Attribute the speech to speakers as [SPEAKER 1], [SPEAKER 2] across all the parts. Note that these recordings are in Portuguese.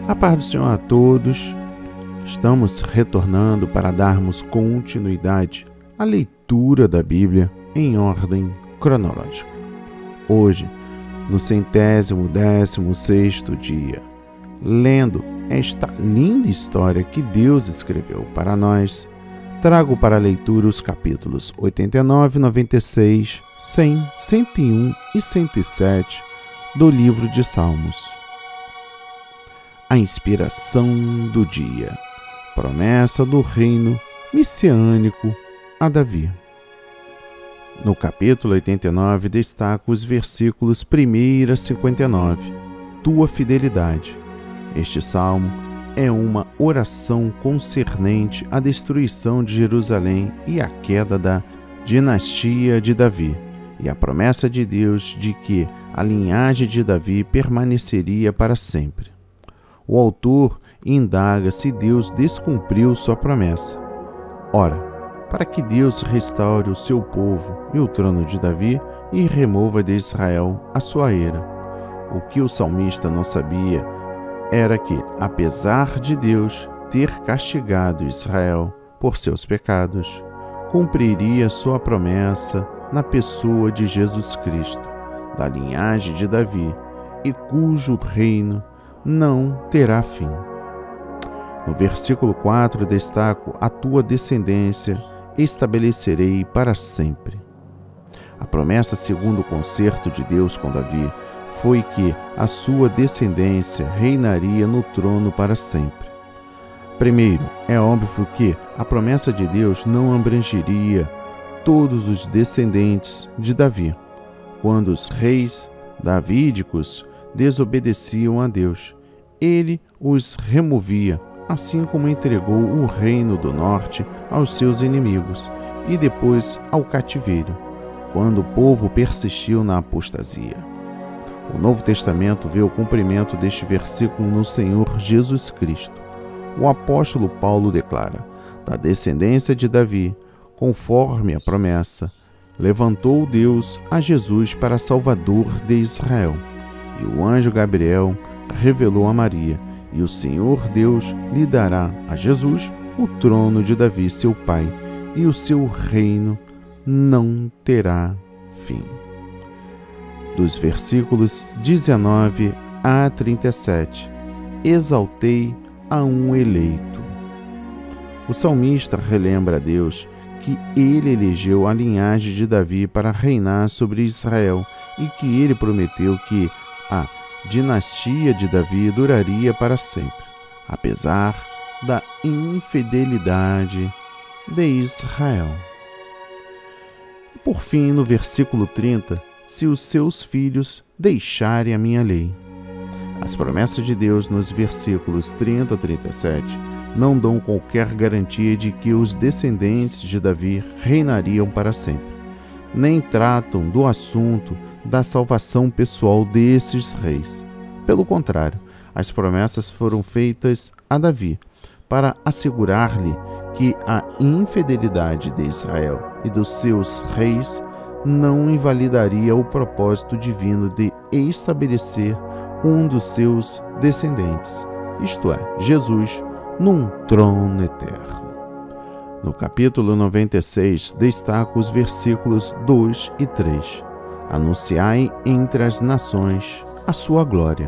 [SPEAKER 1] A paz do Senhor a todos. Estamos retornando para darmos continuidade à leitura da Bíblia em ordem cronológica. Hoje, no 116º dia, lendo esta linda história que Deus escreveu para nós, trago para a leitura os capítulos 89, 96, 100, 101 e 107 do livro de Salmos. A inspiração do dia. Promessa do reino messiânico a Davi. No capítulo 89 destaco os versículos 1 a 59. Tua fidelidade. Este salmo é uma oração concernente à destruição de Jerusalém e à queda da dinastia de Davi, e a promessa de Deus de que a linhagem de Davi permaneceria para sempre. O autor indaga se Deus descumpriu sua promessa. Ora, para que Deus restaure o seu povo e o trono de Davi e remova de Israel a sua ira. O que o salmista não sabia era que, apesar de Deus ter castigado Israel por seus pecados, cumpriria sua promessa na pessoa de Jesus Cristo, da linhagem de Davi, e cujo reino não terá fim. No versículo 4 destaco: a tua descendência estabelecerei para sempre. A promessa segundo o concerto de Deus com Davi foi que a sua descendência reinaria no trono para sempre. Primeiro, é óbvio que a promessa de Deus não abrangeria todos os descendentes de Davi. Quando os reis davídicos desobedeciam a Deus, ele os removia, assim como entregou o reino do norte aos seus inimigos e depois ao cativeiro, quando o povo persistiu na apostasia. O Novo Testamento vê o cumprimento deste versículo no Senhor Jesus Cristo. O apóstolo Paulo declara: da descendência de Davi, conforme a promessa, levantou Deus a Jesus para Salvador de Israel. E o anjo Gabriel revelou a Maria, e o Senhor Deus lhe dará a Jesus o trono de Davi, seu pai, e o seu reino não terá fim. Dos versículos 19 a 37, exaltei a um eleito. O salmista relembra a Deus que ele elegeu a linhagem de Davi para reinar sobre Israel e que ele prometeu que a dinastia de Davi duraria para sempre, apesar da infidelidade de Israel. E por fim, no versículo 30, se os seus filhos deixarem a minha lei. As promessas de Deus nos versículos 30 a 37 não dão qualquer garantia de que os descendentes de Davi reinariam para sempre, nem tratam do assunto da salvação pessoal desses reis. Pelo contrário, as promessas foram feitas a Davi para assegurar-lhe que a infidelidade de Israel e dos seus reis não invalidaria o propósito divino de estabelecer um dos seus descendentes, isto é, Jesus, num trono eterno. No capítulo 96, destaco os versículos 2 e 3. Anunciai entre as nações a sua glória.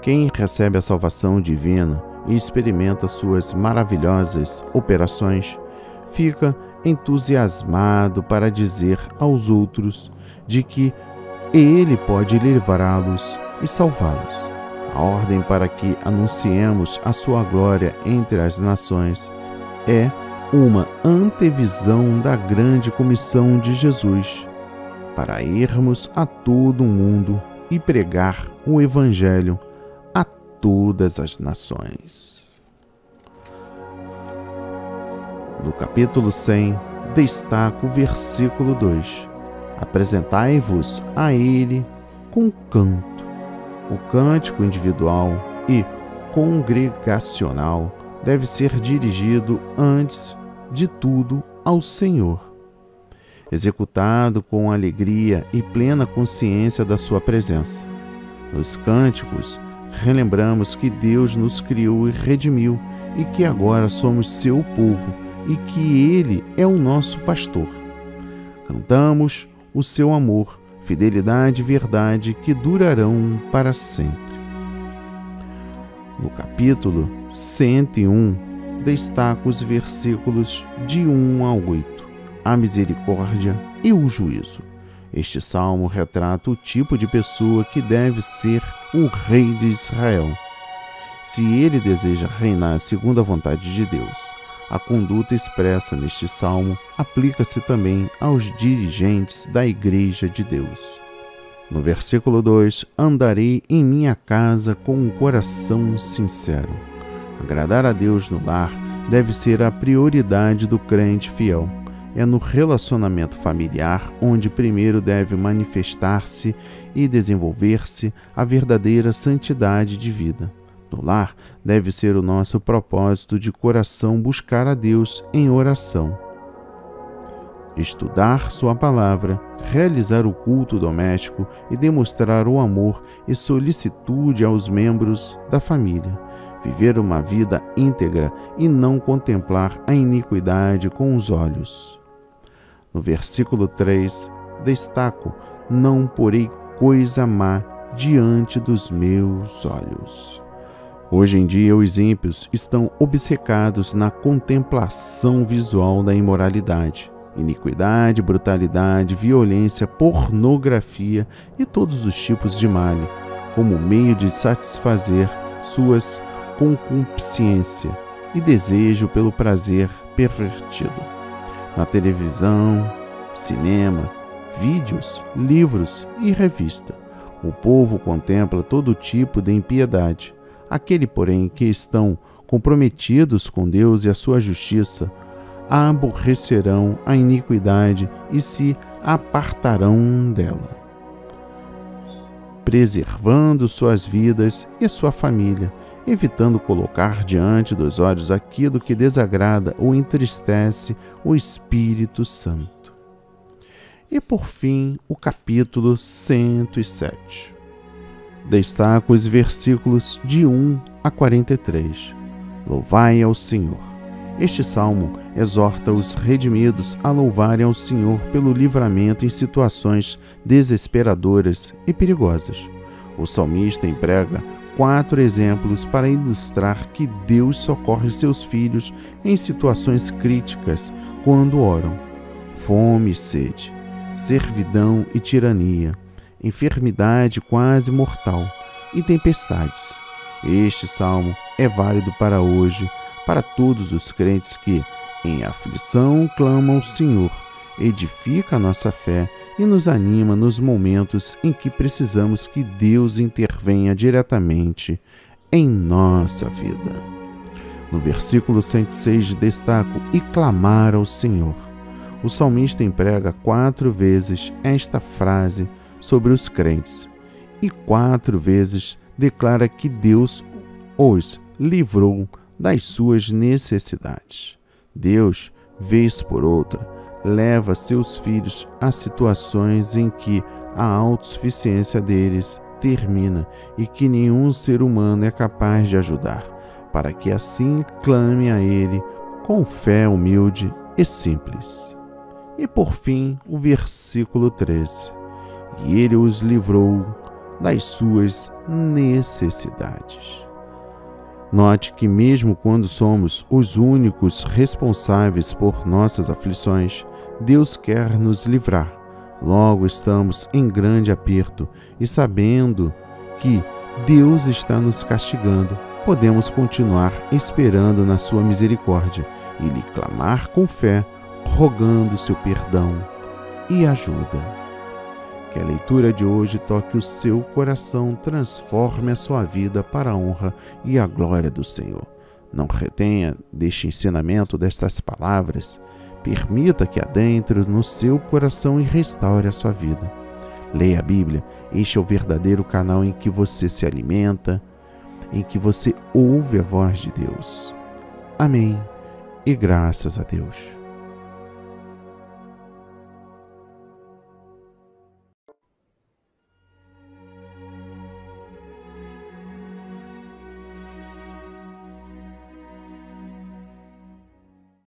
[SPEAKER 1] Quem recebe a salvação divina e experimenta suas maravilhosas operações, fica entusiasmado para dizer aos outros de que ele pode livrá-los e salvá-los. A ordem para que anunciemos a sua glória entre as nações é uma antevisão da grande comissão de Jesus, para irmos a todo o mundo e pregar o Evangelho a todas as nações. No capítulo 100, destaco o versículo 2. Apresentai-vos a ele com canto. O cântico individual e congregacional deve ser dirigido antes de tudo ao Senhor, executado com alegria e plena consciência da sua presença. Nos cânticos, relembramos que Deus nos criou e redimiu e que agora somos seu povo e que Ele é o nosso pastor. Cantamos o seu amor, fidelidade e verdade que durarão para sempre. No capítulo 101, destaco os versículos de 1 a 8, a misericórdia e o juízo. Este salmo retrata o tipo de pessoa que deve ser o rei de Israel. Se ele deseja reinar segundo a vontade de Deus, a conduta expressa neste salmo aplica-se também aos dirigentes da Igreja de Deus. No versículo 2, andarei em minha casa com um coração sincero. Agradar a Deus no lar deve ser a prioridade do crente fiel. É no relacionamento familiar onde primeiro deve manifestar-se e desenvolver-se a verdadeira santidade de vida. No lar deve ser o nosso propósito de coração buscar a Deus em oração. Estudar sua palavra, realizar o culto doméstico e demonstrar o amor e solicitude aos membros da família. Viver uma vida íntegra e não contemplar a iniquidade com os olhos. No versículo 3, destaco: não porei coisa má diante dos meus olhos. Hoje em dia, os ímpios estão obcecados na contemplação visual da imoralidade, iniquidade, brutalidade, violência, pornografia e todos os tipos de mal, como meio de satisfazer suas concupiscência e desejo pelo prazer pervertido. Na televisão, cinema, vídeos, livros e revista, o povo contempla todo tipo de impiedade. Aquele, porém, que estão comprometidos com Deus e a sua justiça, aborrecerão a iniquidade e se apartarão dela, preservando suas vidas e sua família, evitando colocar diante dos olhos aquilo que desagrada ou entristece o Espírito Santo. E por fim, o capítulo 107. Destaco os versículos de 1 a 43. Louvai ao Senhor. Este salmo exorta os redimidos a louvarem ao Senhor pelo livramento em situações desesperadoras e perigosas. O salmista emprega 4 exemplos para ilustrar que Deus socorre seus filhos em situações críticas quando oram: fome e sede, servidão e tirania, enfermidade quase mortal e tempestades. Este salmo é válido para hoje, para todos os crentes que, em aflição, clamam ao Senhor, edifica a nossa fé e nos anima nos momentos em que precisamos que Deus intervenha diretamente em nossa vida. No versículo 106 destaco: e clamar ao Senhor. O salmista emprega 4 vezes esta frase sobre os crentes e 4 vezes declara que Deus os livrou das suas necessidades. Deus, vez por outra, leva seus filhos a situações em que a autossuficiência deles termina e que nenhum ser humano é capaz de ajudar, para que assim clame a Ele com fé humilde e simples. E por fim, o versículo 13. E Ele os livrou das suas necessidades. Note que mesmo quando somos os únicos responsáveis por nossas aflições, Deus quer nos livrar. Logo estamos em grande aperto e sabendo que Deus está nos castigando, podemos continuar esperando na sua misericórdia e lhe clamar com fé, rogando seu perdão e ajuda. Que a leitura de hoje toque o seu coração, transforme a sua vida para a honra e a glória do Senhor. Não retenha deste ensinamento, destas palavras. Permita que adentre no seu coração e restaure a sua vida. Leia a Bíblia. Este é o verdadeiro canal em que você se alimenta, em que você ouve a voz de Deus. Amém. E graças a Deus.